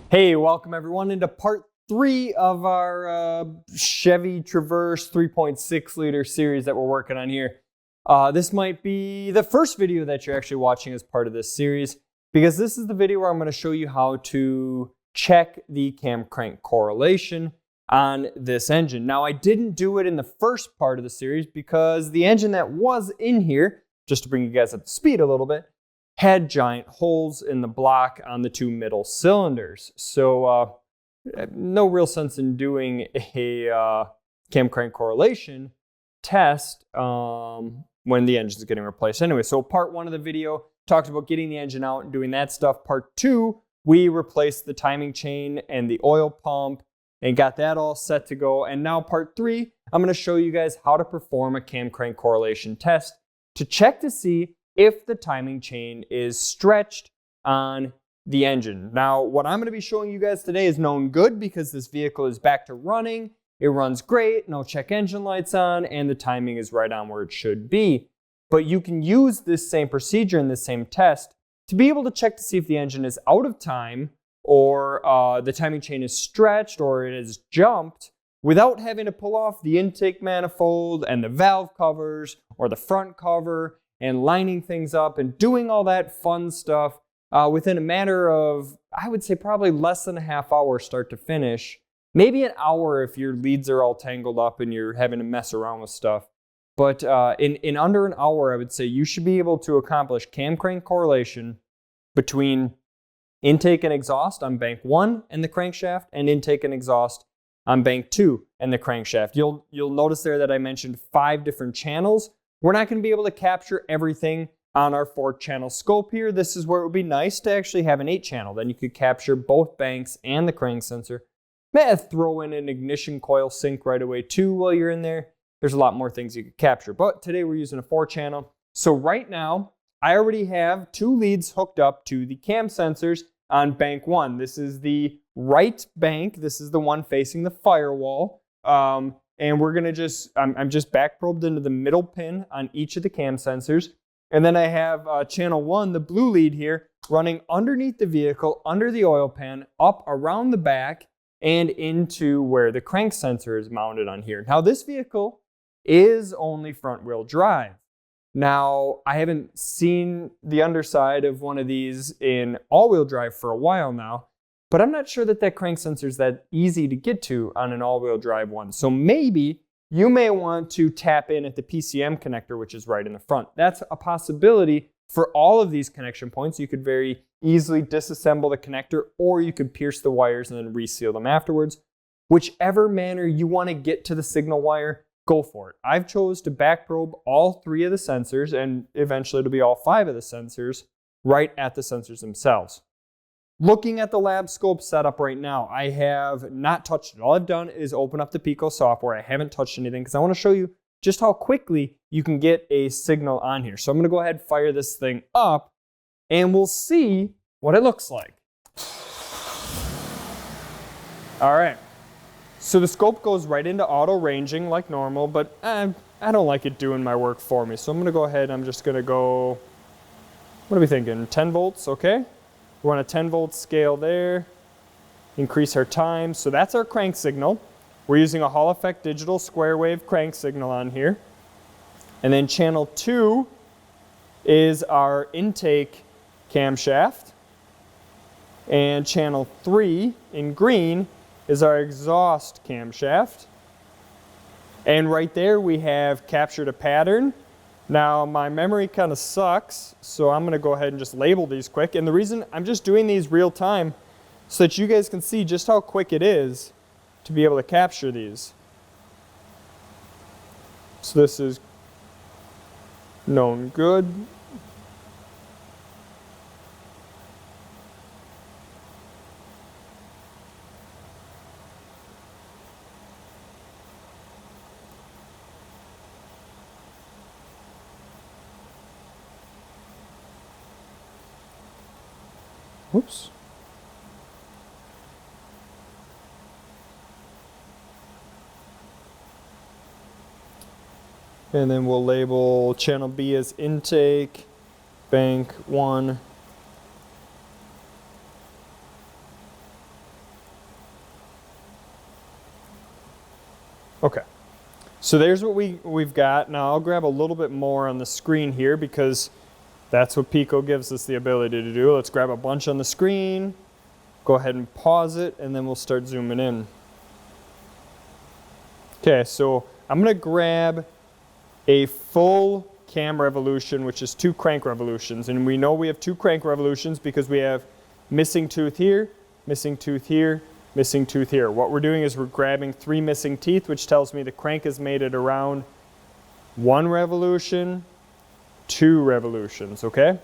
Hey, welcome everyone into part 3 of our Chevy Traverse 3.6 liter series that we're working on here. This might be the first video that you're actually watching as part of this series, because this is the video where I'm going to show you how to check the cam crank correlation on this engine. Now, I didn't do it in the first part of the series because the engine that was in here, just to bring you guys up to speed a little bit, had giant holes in the block on the two middle cylinders. So no real sense in doing a cam crank correlation test when the engine is getting replaced anyway. So part 1 of the video talked about getting the engine out and doing that stuff. Part 2, we replaced the timing chain and the oil pump and got that all set to go. And now part 3, I'm going to show you guys how to perform a cam crank correlation test to check to see if the timing chain is stretched on the engine. Now, what I'm going to be showing you guys today is known good because this vehicle is back to running. It runs great, no check engine lights on, and the timing is right on where it should be. But you can use this same procedure and this same test to be able to check to see if the engine is out of time or the timing chain is stretched or it has jumped without having to pull off the intake manifold and the valve covers or the front cover and lining things up and doing all that fun stuff within a matter of, I would say, probably less than a half hour start to finish. Maybe an hour if your leads are all tangled up and you're having to mess around with stuff. But in under an hour, I would say you should be able to accomplish cam crank correlation between intake and exhaust on bank 1 and the crankshaft, and intake and exhaust on bank 2 and the crankshaft. You'll notice there that I mentioned 5 different channels. We're not going to be able to capture everything on our 4-channel scope here. This is where it would be nice to actually have an 8-channel. Then you could capture both banks and the crank sensor. May throw in an ignition coil sync right away too while you're in there. There's a lot more things you could capture, but today we're using a 4-channel. So right now, I already have 2 leads hooked up to the cam sensors on bank 1. This is the right bank. This is the one facing the firewall. And we're going to I'm just back probed into the middle pin on each of the cam sensors. And then I have channel 1, the blue lead here, running underneath the vehicle, under the oil pan, up around the back, and into where the crank sensor is mounted on here. Now, this vehicle is only front wheel drive. Now, I haven't seen the underside of one of these in all-wheel drive for a while now, but I'm not sure that crank sensor is that easy to get to on an all-wheel drive one. So maybe you may want to tap in at the PCM connector, which is right in the front. That's a possibility for all of these connection points. You could very easily disassemble the connector, or you could pierce the wires and then reseal them afterwards. Whichever manner you want to get to the signal wire, go for it. I've chose to back probe all 3 of the sensors, and eventually it'll be all 5 of the sensors, right at the sensors themselves. Looking at the Labscope setup right now, I have not touched it. All I've done is open up the Pico software. I haven't touched anything because I want to show you just how quickly you can get a signal on here. So I'm going to go ahead and fire this thing up, and we'll see what it looks like. All right. So the scope goes right into auto ranging like normal, but I don't like it doing my work for me. So I'm going to go ahead. I'm just going to go, what are we thinking? 10 volts, okay? We're on a 10 volt scale there. Increase our time. So that's our crank signal. We're using a Hall Effect digital square wave crank signal on here. And then channel 2 is our intake camshaft. And channel 3 in green is our exhaust camshaft. And right there we have captured a pattern. Now, my memory kind of sucks, so I'm going to go ahead and just label these quick. And the reason I'm just doing these real time so that you guys can see just how quick it is to be able to capture these. So this is known good. Whoops. And then we'll label channel B as intake, bank 1, Okay, so there's what we've got. Now I'll grab a little bit more on the screen here because that's what Pico gives us the ability to do. Let's grab a bunch on the screen, go ahead and pause it, and then we'll start zooming in. Okay, so I'm gonna grab a full cam revolution, which is 2 crank revolutions. And we know we have 2 crank revolutions because we have missing tooth here, missing tooth here, missing tooth here. What we're doing is we're grabbing 3 missing teeth, which tells me the crank is made at around 1 revolution, 2 revolutions, okay?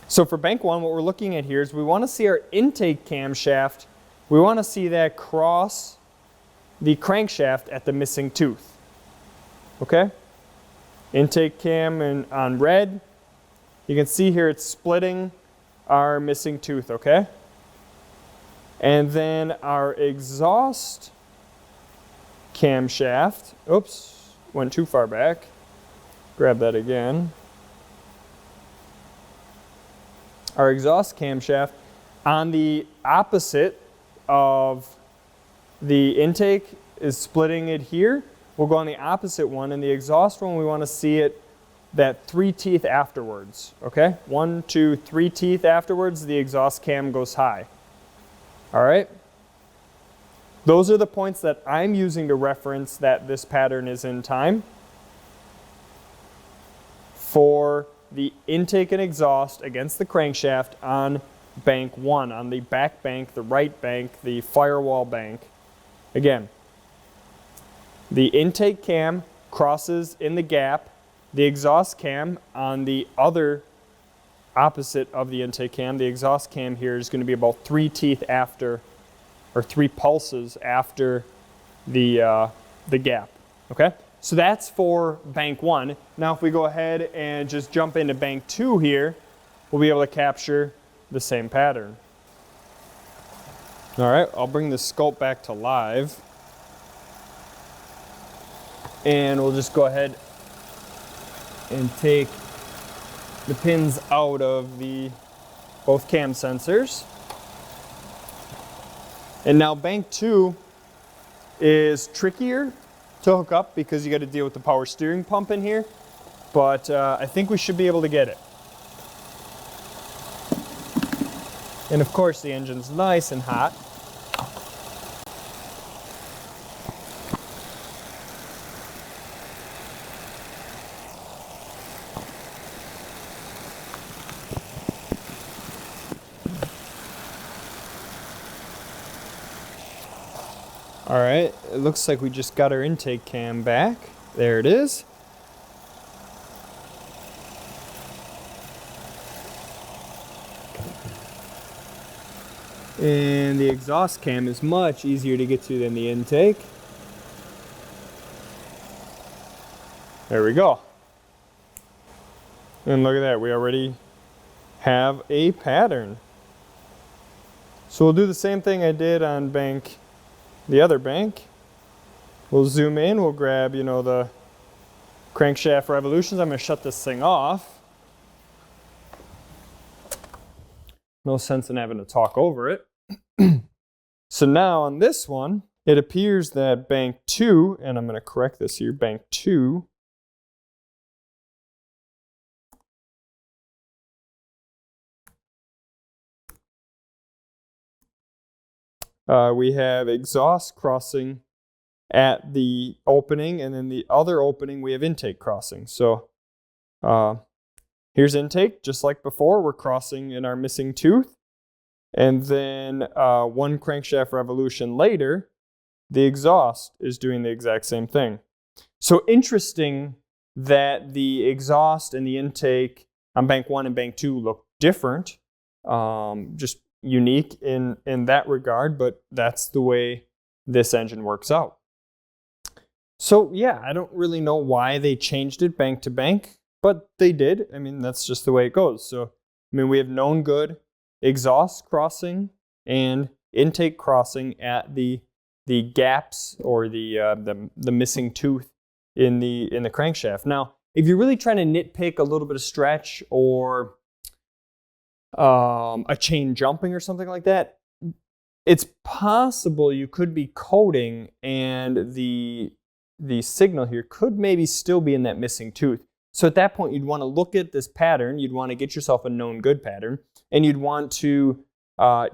So for bank 1, what we're looking at here is we want to see our intake camshaft. We want to see that cross the crankshaft at the missing tooth, okay? Intake cam on red. You can see here it's splitting our missing tooth, okay? And then our exhaust camshaft, oops, went too far back. Grab that again. Our exhaust camshaft on the opposite of the intake is splitting it here. We'll go on the opposite one. In the exhaust one, we want to see it that 3 teeth afterwards, okay? 1, 2, 3 teeth afterwards, the exhaust cam goes high. All right? Those are the points that I'm using to reference that this pattern is in time. For the intake and exhaust against the crankshaft on bank 1, on the back bank, the right bank, the firewall bank. Again, the intake cam crosses in the gap. The exhaust cam on the other opposite of the intake cam, the exhaust cam here is going to be about 3 teeth after, or 3 pulses after the gap, okay? So that's for bank 1. Now if we go ahead and just jump into bank 2 here, we'll be able to capture the same pattern. All right, I'll bring the scope back to live. And we'll just go ahead and take the pins out of both cam sensors. And now bank 2 is trickier to hook up because you got to deal with the power steering pump in here, but I think we should be able to get it. And of course the engine's nice and hot. All right, it looks like we just got our intake cam back. There it is. And the exhaust cam is much easier to get to than the intake. There we go. And look at that, we already have a pattern. So we'll do the same thing I did on the other bank. We'll zoom in, we'll grab, the crankshaft revolutions. I'm going to shut this thing off. No sense in having to talk over it. So now on this one, it appears that bank 2, and I'm going to correct this here, bank 2 we have exhaust crossing at the opening, and then the other opening we have intake crossing. So here's intake, just like before, we're crossing in our missing tooth. And then 1 crankshaft revolution later, the exhaust is doing the exact same thing. So interesting that the exhaust and the intake on bank 1 and bank 2 look different. Just unique in that regard, but that's the way this engine works out. So yeah, I don't really know why they changed it bank to bank, but they did. I mean, that's just the way it goes. So, I mean, we have known good exhaust crossing and intake crossing at the gaps or the missing tooth in the crankshaft. Now, if you're really trying to nitpick a little bit of stretch or a chain jumping or something like that, it's possible you could be coding and the signal here could maybe still be in that missing tooth. So at that point, you'd want to look at this pattern. You'd want to get yourself a known good pattern, and you'd want to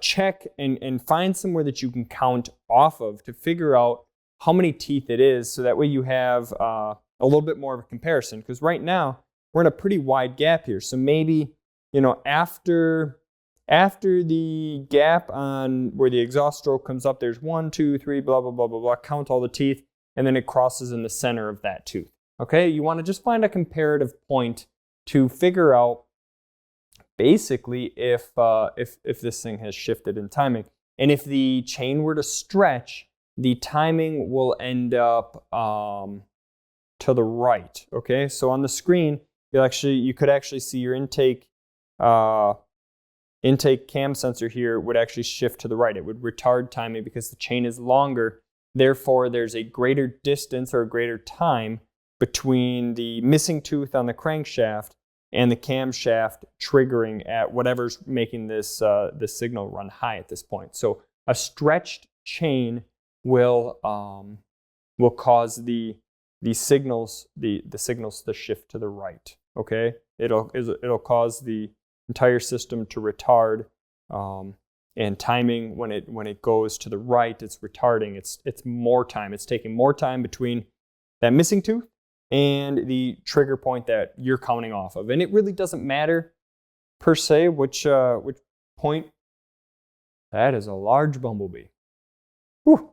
check and find somewhere that you can count off of to figure out how many teeth it is, so that way you have a little bit more of a comparison. Because right now, we're in a pretty wide gap here. So maybe, you know, after the gap on where the exhaust stroke comes up, there's 1, 2, 3, blah, blah, blah, blah, blah, count all the teeth, and then it crosses in the center of that tooth. Okay, you want to just find a comparative point to figure out basically if this thing has shifted in timing. And if the chain were to stretch, the timing will end up to the right. Okay, so on the screen, you could actually see your intake cam sensor here would actually shift to the right. It would retard timing because the chain is longer. Therefore, there's a greater distance or a greater time between the missing tooth on the crankshaft and the camshaft triggering at whatever's making this signal run high at this point. So a stretched chain will cause the signals to shift to the right. Okay, it'll cause the entire system to retard, and timing when it goes to the right, it's retarding. It's more time. It's taking more time between that missing tooth and the trigger point that you're counting off of. And it really doesn't matter per se which point. That is a large bumblebee. Whew.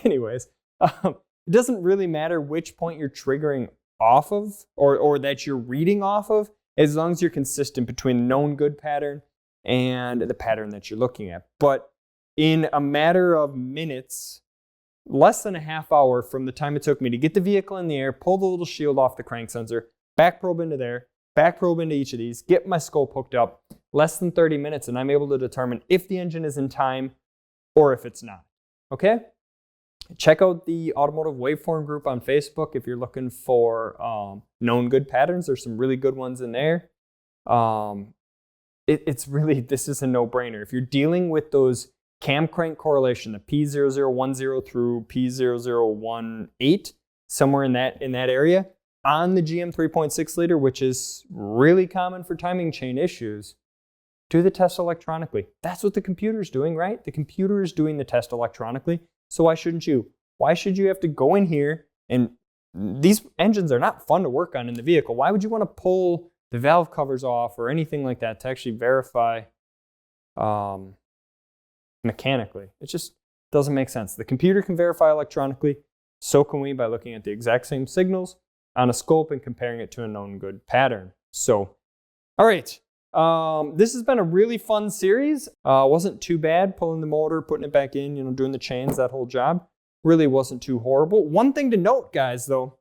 Anyways, it doesn't really matter which point you're triggering off of or that you're reading off of, as long as you're consistent between the known good pattern and the pattern that you're looking at. But in a matter of minutes, less than a half hour from the time it took me to get the vehicle in the air, pull the little shield off the crank sensor, back probe into there, back probe into each of these, get my scope hooked up, less than 30 minutes, and I'm able to determine if the engine is in time or if it's not. Okay? Check out the Automotive Waveform group on Facebook if you're looking for known good patterns. There's some really good ones in there. It's really, this is a no-brainer. If you're dealing with those cam crank correlation, the P0010 through P0018, somewhere in that area, on the GM 3.6 liter, which is really common for timing chain issues, do the test electronically. That's what the computer is doing, right? The computer is doing the test electronically. So why shouldn't you? Why should you have to go in here? And these engines are not fun to work on in the vehicle. Why would you want to pull the valve covers off or anything like that to actually verify mechanically? It just doesn't make sense. The computer can verify electronically. So can we by looking at the exact same signals on a scope and comparing it to a known good pattern. So, all right. This has been a really fun series. Wasn't too bad pulling the motor, putting it back in, doing the chains, that whole job. Really wasn't too horrible. One thing to note, guys, though,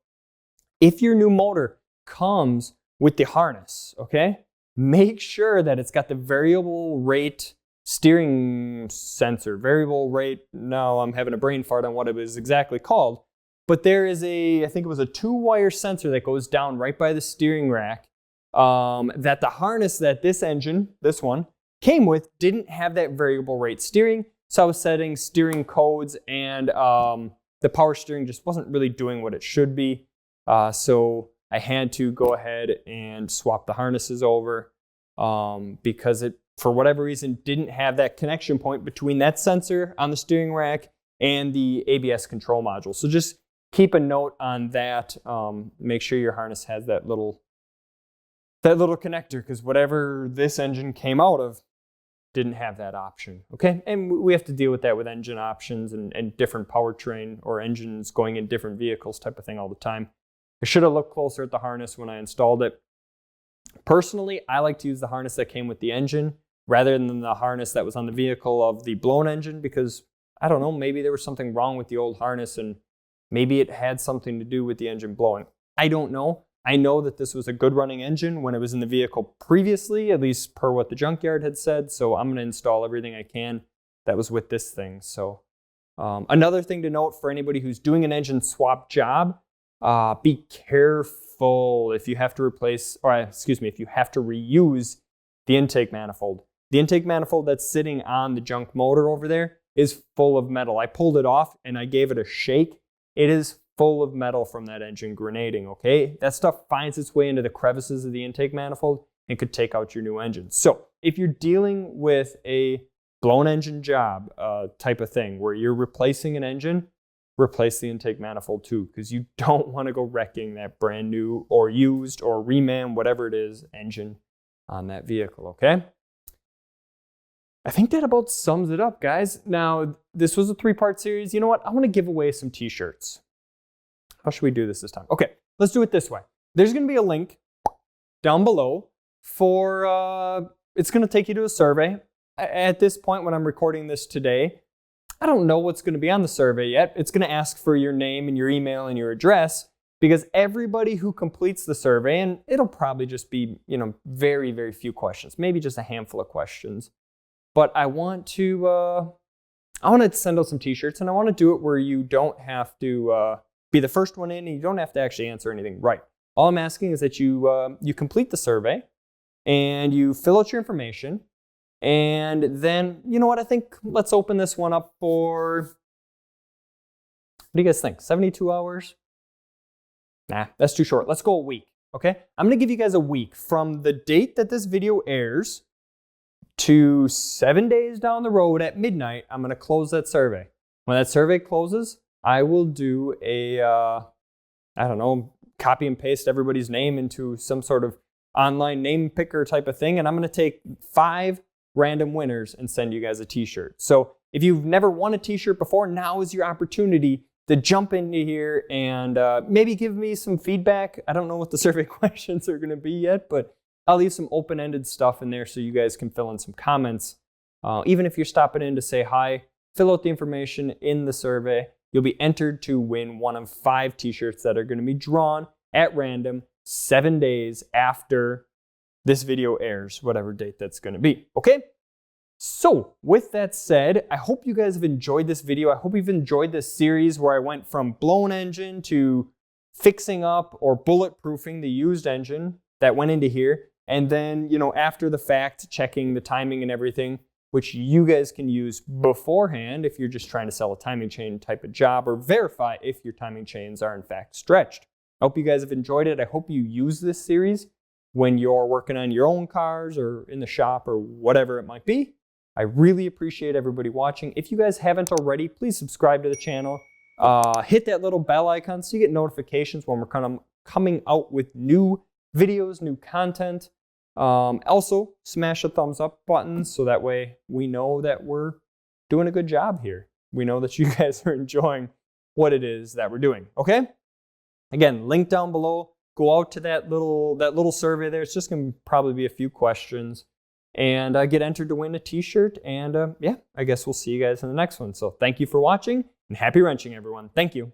if your new motor comes with the harness, okay, make sure that it's got the variable rate steering sensor. Variable rate, now I'm having a brain fart on what it was exactly called, but there is I think it was a 2-wire sensor that goes down right by the steering rack. That the harness that this engine, this one, came with didn't have that variable rate steering. So I was setting steering codes and the power steering just wasn't really doing what it should be. So I had to go ahead and swap the harnesses over because it, for whatever reason, didn't have that connection point between that sensor on the steering rack and the ABS control module. So just keep a note on that. Make sure your harness has that little connector, because whatever this engine came out of didn't have that option, okay? And we have to deal with that with engine options and different powertrain or engines going in different vehicles type of thing all the time. I should have looked closer at the harness when I installed it. Personally, I like to use the harness that came with the engine rather than the harness that was on the vehicle of the blown engine, because, I don't know, maybe there was something wrong with the old harness and maybe it had something to do with the engine blowing. I don't know. I know that this was a good running engine when it was in the vehicle previously, at least per what the junkyard had said. So I'm going to install everything I can that was with this thing. So another thing to note for anybody who's doing an engine swap job, be careful if you have to reuse the intake manifold. The intake manifold that's sitting on the junk motor over there is full of metal. I pulled it off and I gave it a shake. It is full of metal from that engine grenading, okay? That stuff finds its way into the crevices of the intake manifold and could take out your new engine. So if you're dealing with a blown engine job type of thing where you're replacing an engine, replace the intake manifold too, because you don't want to go wrecking that brand new or used or reman, whatever it is, engine on that vehicle, okay? I think that about sums it up, guys. Now, this was a 3-part series. You know what? I want to give away some t-shirts. How should we do this time? Okay, let's do it this way. There's going to be a link down below for, it's going to take you to a survey. At this point, when I'm recording this today, I don't know what's going to be on the survey yet. It's going to ask for your name and your email and your address, because everybody who completes the survey, and it'll probably just be, very, very few questions, maybe just a handful of questions. But I want to send out some t-shirts, and I want to do it where you don't have to be the first one in, and you don't have to actually answer anything right. All I'm asking is that you complete the survey and you fill out your information. And then, you know what, I think let's open this one up for, what do you guys think, 72 hours? Nah, that's too short. Let's go a week, okay? I'm going to give you guys a week from the date that this video airs to 7 days down the road at midnight. I'm going to close that survey. When that survey closes, I will do a, copy and paste everybody's name into some sort of online name picker type of thing. And I'm going to take 5 random winners and send you guys a t-shirt. So if you've never won a t-shirt before, now is your opportunity to jump into here and maybe give me some feedback. I don't know what the survey questions are going to be yet, but I'll leave some open-ended stuff in there so you guys can fill in some comments. Even if you're stopping in to say hi, fill out the information in the survey. You'll be entered to win one of 5 t-shirts that are going to be drawn at random 7 days after this video airs, whatever date that's going to be, okay? So with that said, I hope you guys have enjoyed this video. I hope you've enjoyed this series where I went from blown engine to fixing up or bulletproofing the used engine that went into here. And then, after the fact, checking the timing and everything, which you guys can use beforehand if you're just trying to sell a timing chain type of job, or verify if your timing chains are in fact stretched. I hope you guys have enjoyed it. I hope you use this series when you're working on your own cars or in the shop or whatever it might be. I really appreciate everybody watching. If you guys haven't already, please subscribe to the channel. Hit that little bell icon so you get notifications when we're coming out with new videos, new content. Also, smash the thumbs up button so that way we know that we're doing a good job here. We know that you guys are enjoying what it is that we're doing, okay? Again, link down below. Go out to that little survey there. It's just going to probably be a few questions. And get entered to win a t-shirt. And yeah, I guess we'll see you guys in the next one. So thank you for watching and happy wrenching, everyone. Thank you.